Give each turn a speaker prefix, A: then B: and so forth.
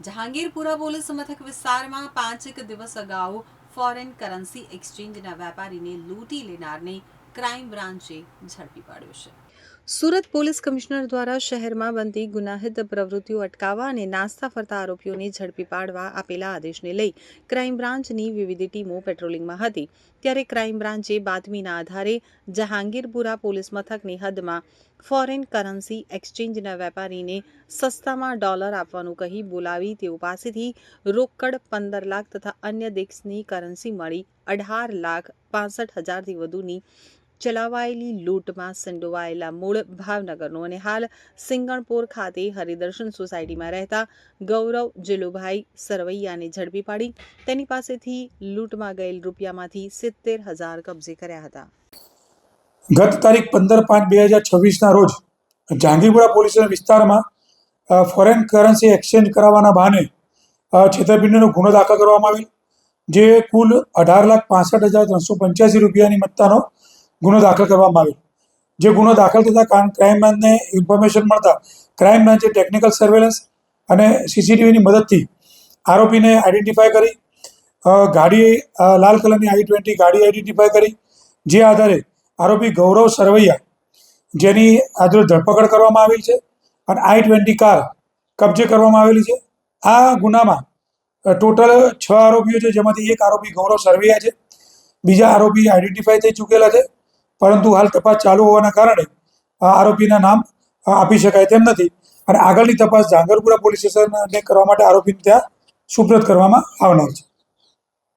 A: Jahangirpura police મથક વિસ્તારમાં 5 દિવસ અગાઉ ફોરેન કરન્સી એક્સચેન્જના વેપારીને લૂંટી લેનારને ક્રાઇમ બ્રાન્ચે ઝડપી પાડ્યો છે. સુરત પોલીસ કમિશનર દ્વારા શહેરમાં બનતી ગુનાહિત પ્રવૃત્તિઓ અટકાવવા અને નાસ્તા ફરતા આરોપીઓને ઝડપી પાડવા આપેલા આદેશને લઈ ક્રાઇમ બ્રાન્ચની વિવિધ ટીમો પેટ્રોલિંગમાં હતી. ત્યારે ક્રાઇમ બ્રાન્ચે બાતમીના આધારે જહાંગીરપુરા પોલીસ મથકની હદમાં ફોરેન કરન્સી એક્સચેન્જના વેપારીને સસ્તામાં ડોલર આપવાનું કહી બોલાવી તેઓ પાસેથી રોકડ 15 લાખ તથા અન્ય દેશની કરન્સી મળી 18,65,000થી વધુની ચલાવાયેલી લૂંટમાં સંડોવાયેલા મૂળ ભાવનગરનો અને હાલ સિંગણપોર ખાતે હરિદર્શન સોસાયટીમાં રહેતા ગૌરવ જીલુભાઈ સરવૈયાને ઝડપી પાડી તેની પાસેથી લૂંટમાં ગયેલ રૂપિયામાંથી 70,000 કબજે કર્યા હતા.
B: ગત તારીખ 15/5/2026ના રોજ જહાંગીરપુરા પોલીસ વિસ્તારમાં ફોરેન કરન્સી એક્સચેન્જ કરાવવાના બહાને છેતરપિંડીનો ગુનો દાખલ કરવામાં આવેલ, જે કુલ 18,65,385 રૂપિયાની મત્તાનો ગુનો દાખલ કરવામાં આવેલ. જે ગુનો દાખલ થતાં ક્રાઇમ બ્રાન્ચને ઇન્ફોર્મેશન મળતા ક્રાઇમ બ્રાન્ચે ટેકનિકલ સર્વેલન્સ અને સીસીટીવીની મદદથી આરોપીને આઈડેન્ટિફાય કરી ગાડી લાલ કલરની i20 ગાડી આઈડેન્ટિફાય કરી, જે આધારે આરોપી ગૌરવ સરવૈયા જેની આજરોજ ધરપકડ કરવામાં આવેલ છે અને i20 કાર કબજે કરવામાં આવેલી છે. આ ગુનામાં ટોટલ 6 આરોપીઓ છે, જેમાંથી એક આરોપી ગૌરવ સરવૈયા છે. બીજા આરોપી આઈડેન્ટિફાય થઈ ચૂકેલા છે, પરંતુ હાલ તપાસ ચાલુ હોવાના કારણે આરોપીના નામ આપી શકાય તેમ નથી અને આગળની તપાસ જહાંગીરપુરા પોલીસ સ્ટેશનને કરવા માટે આરોપીને ત્યાં સુપ્રત કરવામાં આવનાર છે.